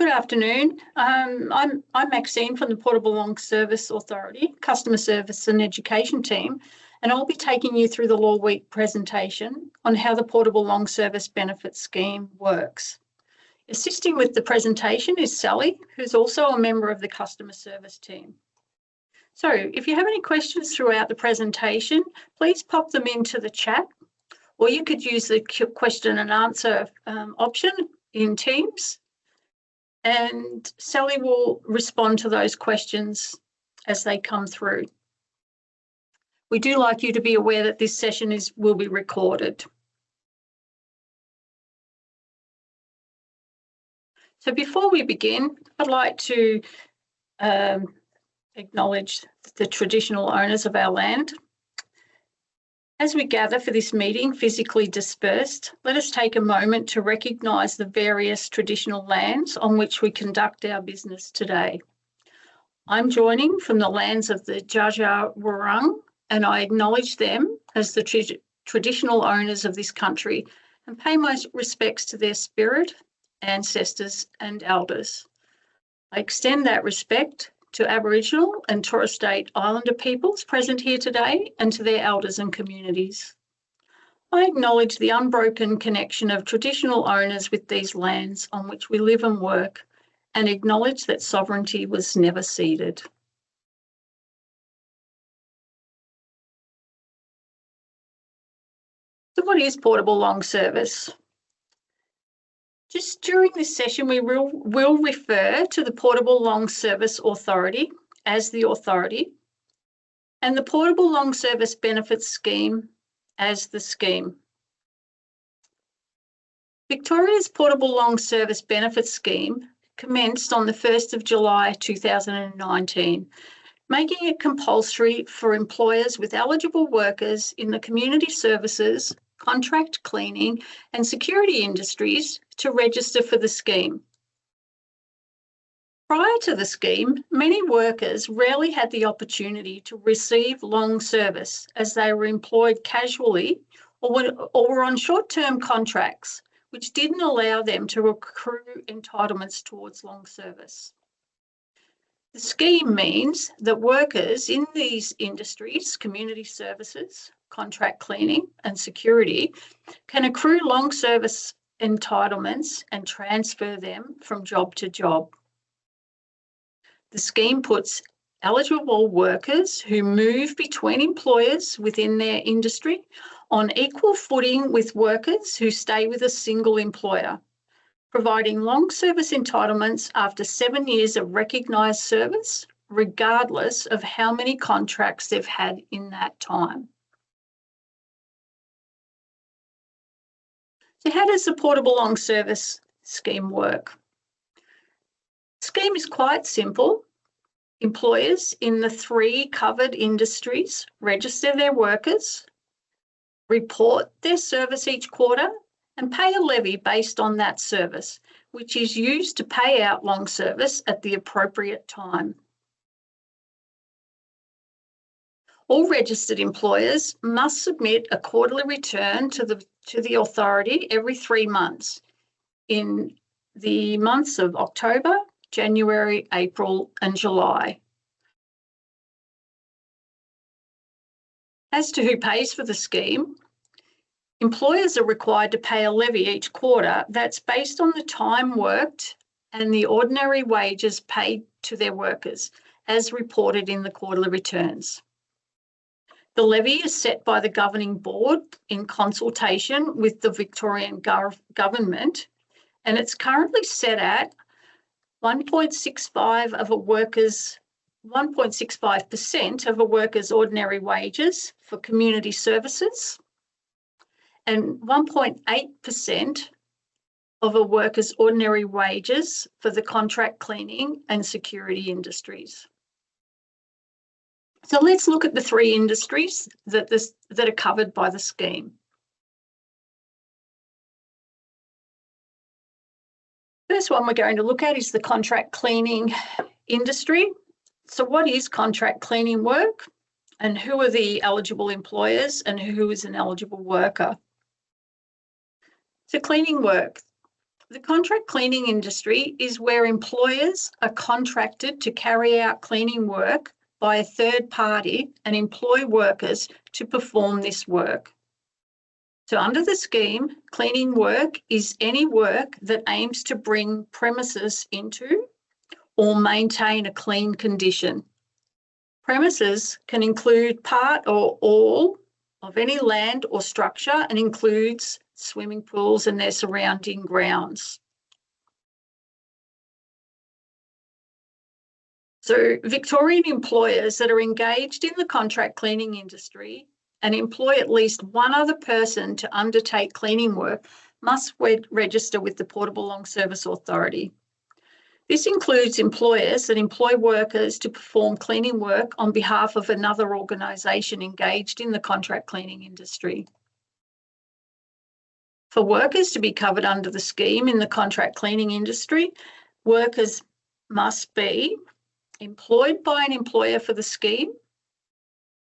Good afternoon. I'm Maxine from the Portable Long Service Authority, Customer Service and Education team, and I'll be taking you through the Law Week presentation on how the Portable Long Service Benefit Scheme works. Assisting with the presentation is Sally, who's also a member of the Customer Service team. So if you have any questions throughout the presentation, please pop them into the chat, or you could use the question and answer option in Teams, and Sally will respond to those questions as they come through. We do like you to be aware that this session will be recorded. So before we begin, I'd like to acknowledge the traditional owners of our land. As we gather for this meeting, physically dispersed, let us take a moment to recognise the various traditional lands on which we conduct our business today. I'm joining from the lands of the Dja Dja Wurrung, and I acknowledge them as the traditional owners of this country and pay my respects to their spirit, ancestors and elders. I extend that respect to Aboriginal and Torres Strait Islander peoples present here today and to their elders and communities. I acknowledge the unbroken connection of traditional owners with these lands on which we live and work, and acknowledge that sovereignty was never ceded. So what is Portable Long Service? Just during this session, we will refer to the Portable Long Service Authority as the authority, and the Portable Long Service Benefits Scheme as the scheme. Victoria's Portable Long Service Benefits Scheme commenced on the 1st of July 2019, making it compulsory for employers with eligible workers in the community services, contract cleaning and security industries to register for the scheme. Prior to the scheme, many workers rarely had the opportunity to receive long service as they were employed casually or were on short-term contracts, which didn't allow them to accrue entitlements towards long service. The scheme means that workers in these industries, community services, contract cleaning and security, can accrue long service entitlements and transfer them from job to job. The scheme puts eligible workers who move between employers within their industry on equal footing with workers who stay with a single employer, providing long service entitlements after 7 years of recognised service, regardless of how many contracts they've had in that time. So how does the Portable Long Service Scheme work? The scheme is quite simple. Employers in the 3 covered industries register their workers, report their service each quarter, and pay a levy based on that service, which is used to pay out long service at the appropriate time. All registered employers must submit a quarterly return to the authority every 3 months in the months of October, January, April and July. As to who pays for the scheme, employers are required to pay a levy each quarter that's based on the time worked and the ordinary wages paid to their workers, as reported in the quarterly returns. The levy is set by the governing board in consultation with the Victorian government, and it's currently set at 1.65% of a worker's ordinary wages for community services and 1.8% of a worker's ordinary wages for the contract cleaning and security industries. So let's look at the 3 industries that are covered by the scheme. First one we're going to look at is the contract cleaning industry. So what is contract cleaning work, and who are the eligible employers and who is an eligible worker? So cleaning work. The contract cleaning industry is where employers are contracted to carry out cleaning work by a third party and employ workers to perform this work. So under the scheme, cleaning work is any work that aims to bring premises into or maintain a clean condition. Premises can include part or all of any land or structure and includes swimming pools and their surrounding grounds. So Victorian employers that are engaged in the contract cleaning industry and employ at least one other person to undertake cleaning work must register with the Portable Long Service Authority. This includes employers that employ workers to perform cleaning work on behalf of another organisation engaged in the contract cleaning industry. For workers to be covered under the scheme in the contract cleaning industry, workers must be employed by an employer for the scheme,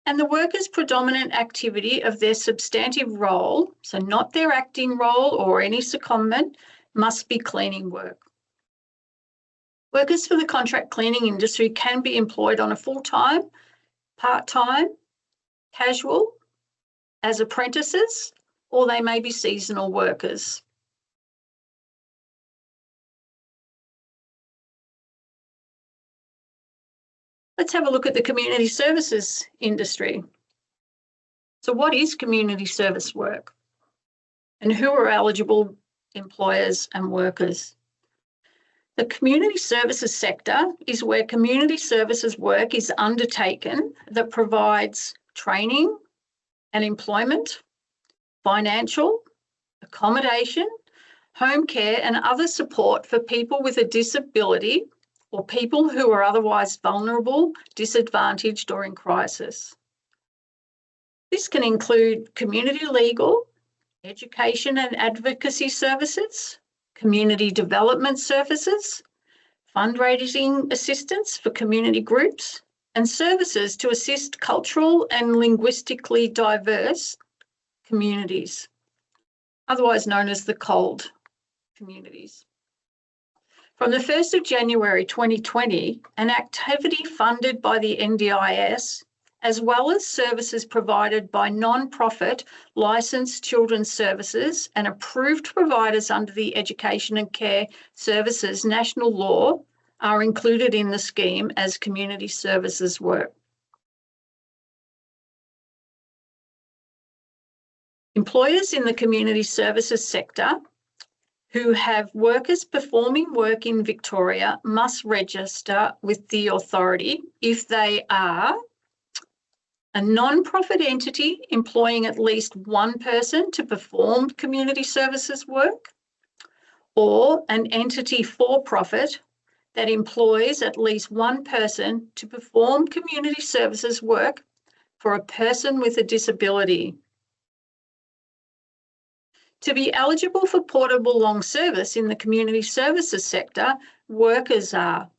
and the worker's predominant activity of their substantive role, so not their acting role or any secondment, must be cleaning work. Workers for the contract cleaning industry can be employed on a full-time, part-time, casual, as apprentices, or they may be seasonal workers. Let's have a look at the community services industry. So what is community service work? And who are eligible employers and workers? The community services sector is where community services work is undertaken that provides training and employment, financial, accommodation, home care and other support for people with a disability or people who are otherwise vulnerable, disadvantaged or in crisis. This can include community legal, education and advocacy services, community development services, fundraising assistance for community groups, and services to assist cultural and linguistically diverse communities, otherwise known as the COLD communities. From the 1st of January 2020, an activity funded by the NDIS, as well as services provided by non-profit licensed children's services and approved providers under the Education and Care Services National Law, are included in the scheme as community services work. Employers in the community services sector who have workers performing work in Victoria must register with the authority if they are a non-profit entity employing at least one person to perform community services work, or an entity for profit that employs at least one person to perform community services work for a person with a disability. To be eligible for portable long service in the community services sector, workers are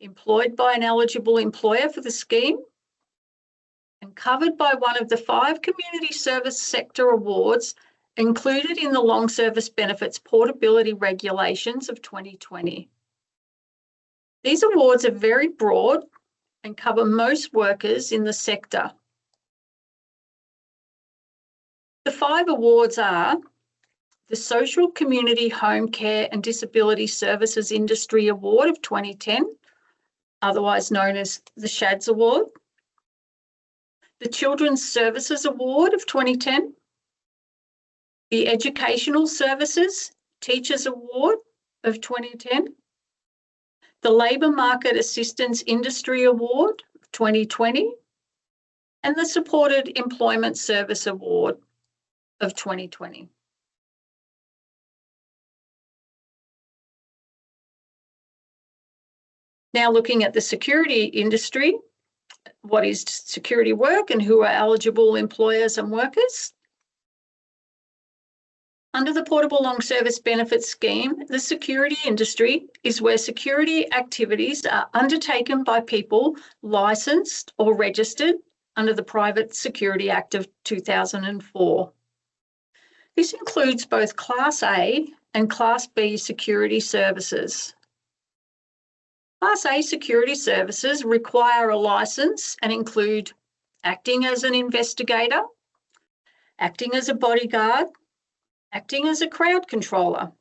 employed by an eligible employer for the scheme and covered by one of the 5 community service sector awards included in the Long Service Benefits Portability Regulations of 2020. These awards are very broad and cover most workers in the sector. The 5 awards are the Social Community Home Care and Disability Services Industry Award of 2010, otherwise known as the SHADS Award, the Children's Services Award of 2010, the Educational Services Teachers Award of 2010, the Labour Market Assistance Industry Award of 2020, and the Supported Employment Service Award of 2020. Now looking at the security industry, what is security work and who are eligible employers and workers? Under the Portable Long Service Benefits Scheme, the security industry is where security activities are undertaken by people licensed or registered under the Private Security Act of 2004. This includes both Class A and Class B security services. Class A security services require a licence and include acting as an investigator, acting as a bodyguard, acting as a crowd controller,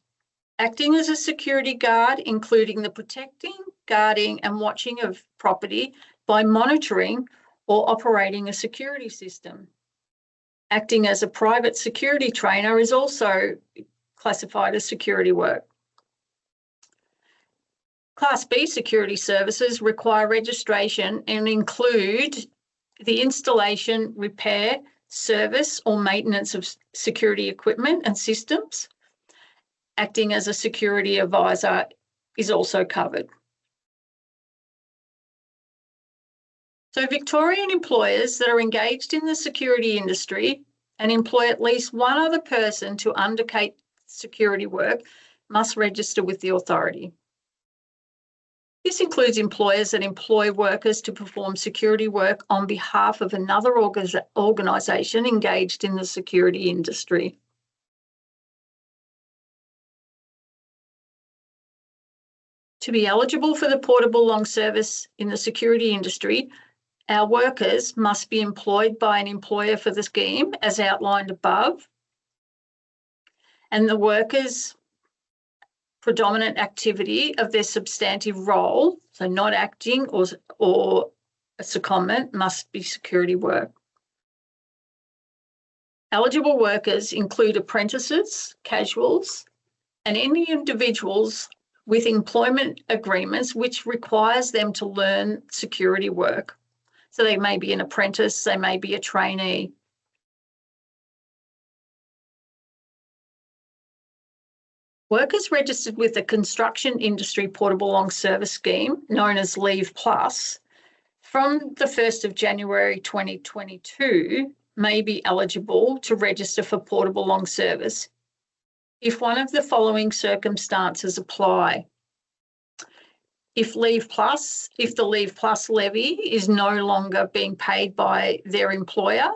acting as a security guard, including the protecting, guarding and watching of property by monitoring or operating a security system. Acting as a private security trainer is also classified as security work. Class B security services require registration and include the installation, repair, service or maintenance of security equipment and systems. Acting as a security advisor is also covered. So Victorian employers that are engaged in the security industry and employ at least one other person to undertake security work must register with the authority. This includes employers that employ workers to perform security work on behalf of another organisation engaged in the security industry. To be eligible for the portable long service in the security industry, our workers must be employed by an employer for the scheme as outlined above, and the workers' predominant activity of their substantive role, so not acting or a secondment, must be security work. Eligible workers include apprentices, casuals, and any individuals with employment agreements which requires them to learn security work. So they may be an apprentice, they may be a trainee. Workers registered with the Construction Industry Portable Long Service Scheme, known as Leave Plus, from the 1st of January 2022 may be eligible to register for portable long service if one of the following circumstances apply. If the Leave Plus levy is no longer being paid by their employer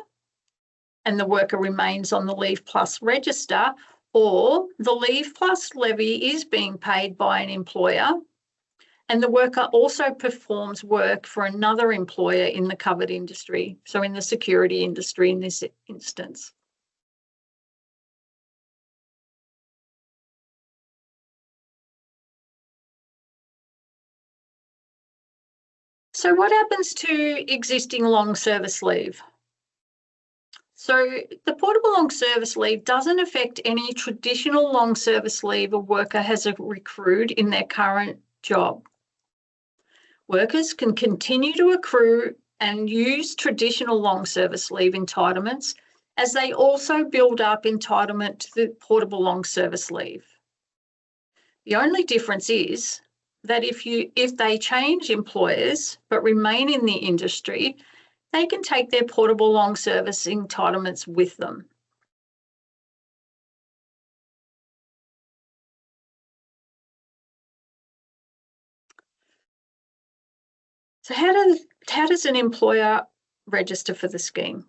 and the worker remains on the Leave Plus register, or the Leave Plus levy is being paid by an employer and the worker also performs work for another employer in the covered industry, so in the security industry in this instance. So what happens to existing long service leave? So the portable long service leave doesn't affect any traditional long service leave a worker has accrued in their current job. Workers can continue to accrue and use traditional long service leave entitlements as they also build up entitlement to the portable long service leave. The only difference is that if they change employers but remain in the industry, they can take their portable long service entitlements with them. So how does an employer register for the scheme?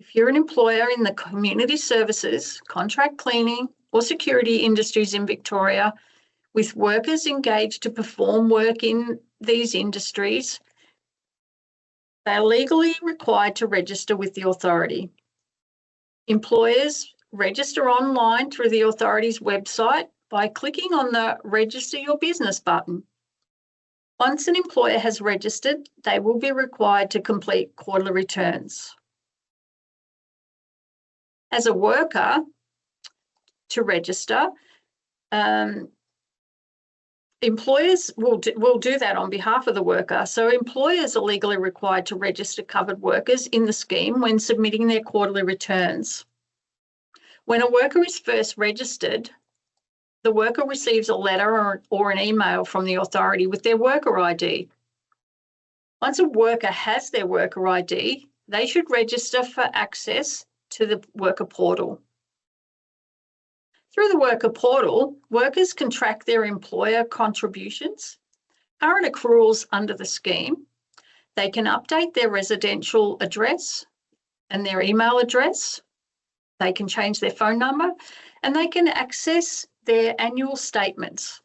If you're an employer in the community services, contract cleaning or security industries in Victoria with workers engaged to perform work in these industries, they are legally required to register with the authority. Employers register online through the authority's website by clicking on the Register Your Business button. Once an employer has registered, they will be required to complete quarterly returns. As a worker, to register, employers will do that on behalf of the worker. So employers are legally required to register covered workers in the scheme when submitting their quarterly returns. When a worker is first registered, the worker receives a letter or an email from the authority with their worker ID. Once a worker has their worker ID, they should register for access to the worker portal. Through the worker portal, workers can track their employer contributions, current accruals under the scheme. They can update their residential address and their email address. They can change their phone number, and they can access their annual statements.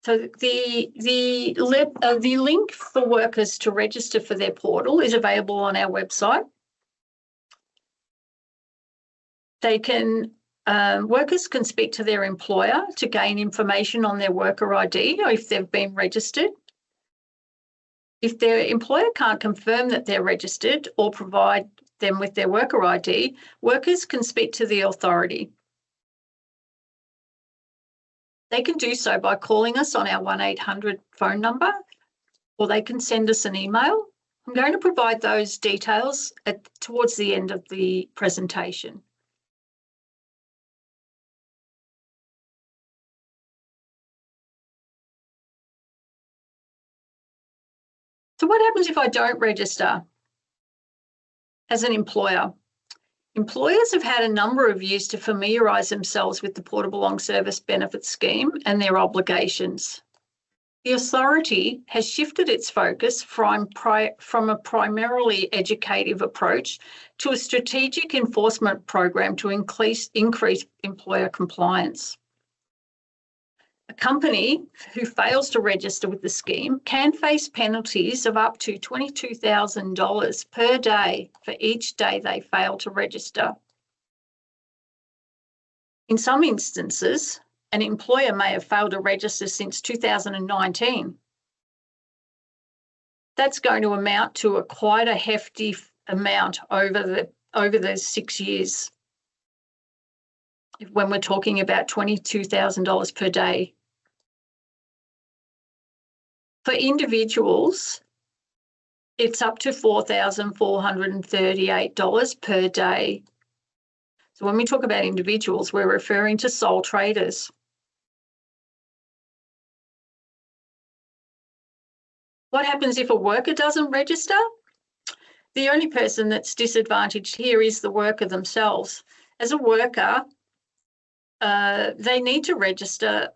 So the link for workers to register for their portal is available on our website. They can workers can speak to their employer to gain information on their worker ID or if they've been registered. If their employer can't confirm that they're registered or provide them with their worker ID, workers can speak to the authority. They can do so by calling us on our 1800 phone number, or they can send us an email. I'm going to provide those details towards the end of the presentation. So what happens if I don't register as an employer? Employers have had a number of years to familiarise themselves with the Portable Long Service Benefit Scheme and their obligations. The authority has shifted its focus from a primarily educative approach to a strategic enforcement program to increase employer compliance. A company who fails to register with the scheme can face penalties of up to $22,000 per day for each day they fail to register. In some instances, an employer may have failed to register since 2019. That's going to amount to quite a hefty amount over the 6 years, when we're talking about $22,000 per day. For individuals, it's up to $4,438 per day. So when we talk about individuals, we're referring to sole traders. What happens if a worker doesn't register? The only person that's disadvantaged here is the worker themselves. As a worker, they need to register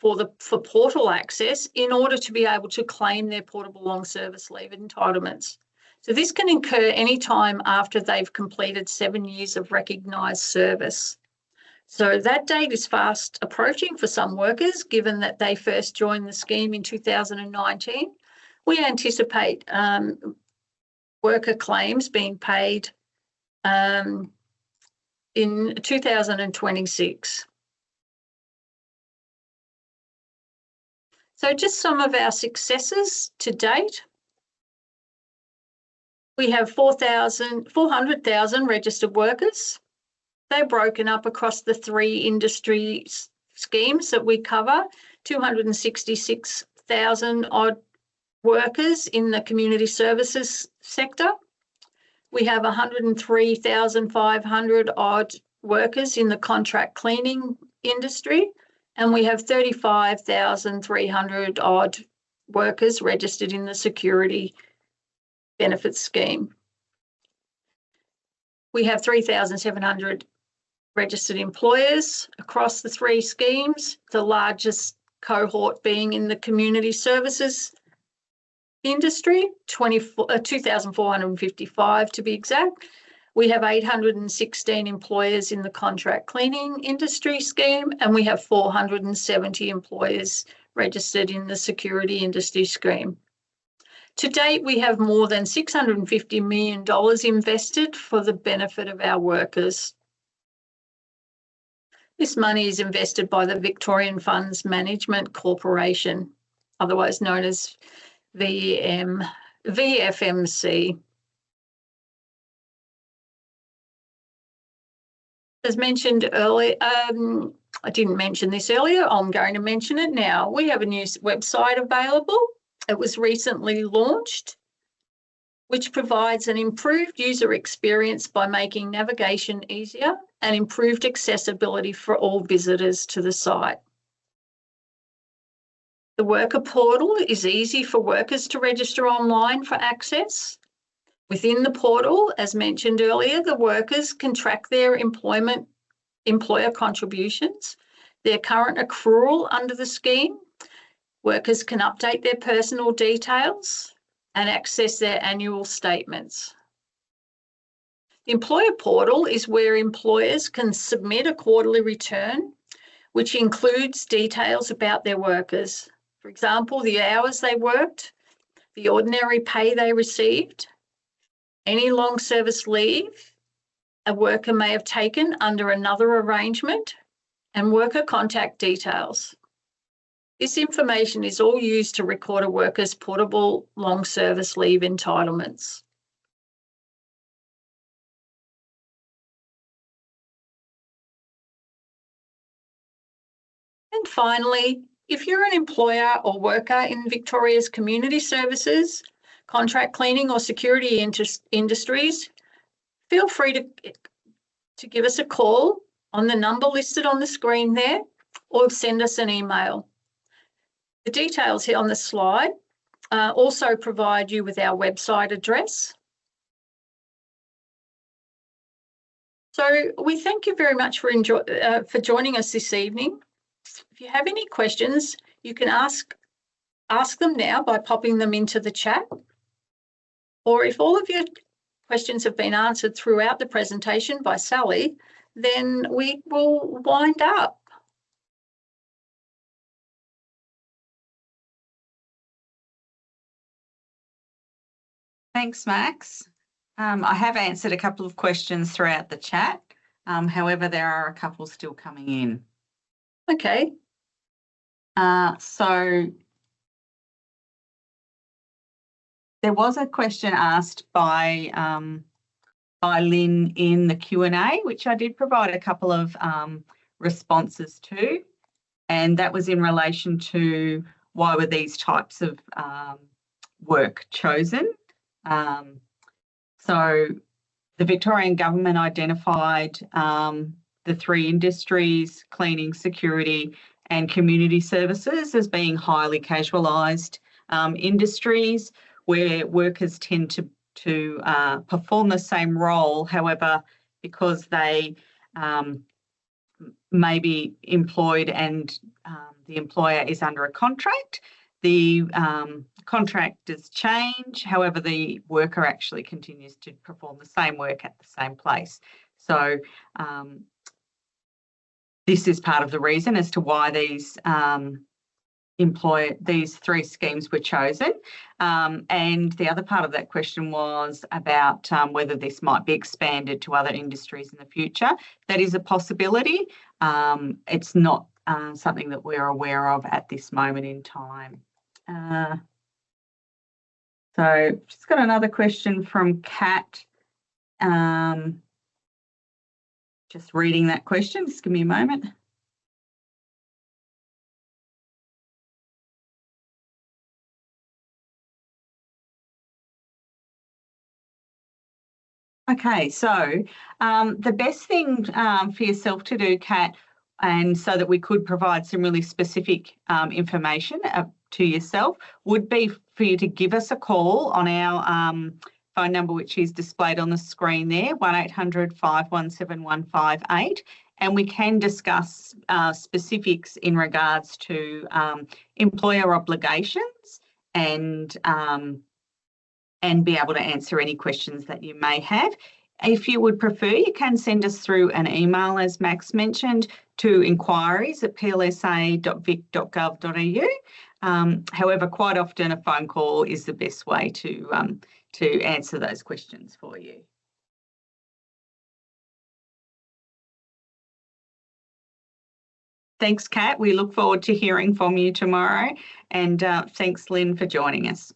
for portal access in order to be able to claim their portable long service leave entitlements. So this can occur any time after they've completed 7 years of recognised service. So that date is fast approaching for some workers, given that they first joined the scheme in 2019. We anticipate worker claims being paid in 2026. So just some of our successes to date. We have 400,000 registered workers. They're broken up across the 3 industry schemes that we cover, 266,000 odd workers in the community services sector. We have 103,500 odd workers in the contract cleaning industry, and we have 35,300 odd workers registered in the security benefits scheme. We have 3,700 registered employers across the 3 schemes, the largest cohort being in the community services industry, 2,455 to be exact. We have 816 employers in the contract cleaning industry scheme, and we have 470 employers registered in the security industry scheme. To date, we have more than $650 million invested for the benefit of our workers. This money is invested by the Victorian Funds Management Corporation, otherwise known as VFMC. As mentioned earlier, I didn't mention this earlier, I'm going to mention it now. We have a new website available. It was recently launched, which provides an improved user experience by making navigation easier and improved accessibility for all visitors to the site. The worker portal is easy for workers to register online for access. Within the portal, as mentioned earlier, the workers can track their employer contributions, their current accrual under the scheme, Workers can update their personal details and access their annual statements. The employer portal is where employers can submit a quarterly return, which includes details about their workers. For example, the hours they worked, the ordinary pay they received, any long service leave a worker may have taken under another arrangement, and worker contact details. This information is all used to record a worker's portable long service leave entitlements. And finally, if you're an employer or worker in Victoria's community services, contract cleaning or security industries, feel free to give us a call on the number listed on the screen there, or send us an email. The details here on the slide also provide you with our website address. So we thank you very much for joining us this evening. If you have any questions, you can ask them now by popping them into the chat. Or if all of your questions have been answered throughout the presentation by Sally, then we will wind up. Thanks, Max. I have answered a couple of questions throughout the chat. However, there are a couple still coming in. Okay. So there was a question asked by Lynn in the Q&A, which I did provide a couple of responses to, and that was in relation to why were these types of work chosen. So the Victorian government identified the three industries, cleaning, security and community services, as being highly casualised industries where workers tend to perform the same role. However, because they may be employed and the employer is under a contract, the contractors change. However, the worker actually continues to perform the same work at the same place. So this is part of the reason as to why these three schemes were chosen. And the other part of that question was about whether this might be expanded to other industries in the future. That is a possibility. It's not something that we're aware of at this moment in time. So just got another question from Kat. Just reading that question, just give me a moment. Okay, so the best thing for yourself to do, Kat, and so that we could provide some really specific information to yourself, would be for you to give us a call on our phone number, which is displayed on the screen there, 1800 517 158, and we can discuss specifics in regards to employer obligations and be able to answer any questions that you may have. If you would prefer, you can send us through an email, as Max mentioned, to inquiries@plsa.vic.gov.au. However, quite often a phone call is the best way to answer those questions for you. Thanks, Kat. We look forward to hearing from you tomorrow, and thanks, Lynn, for joining us.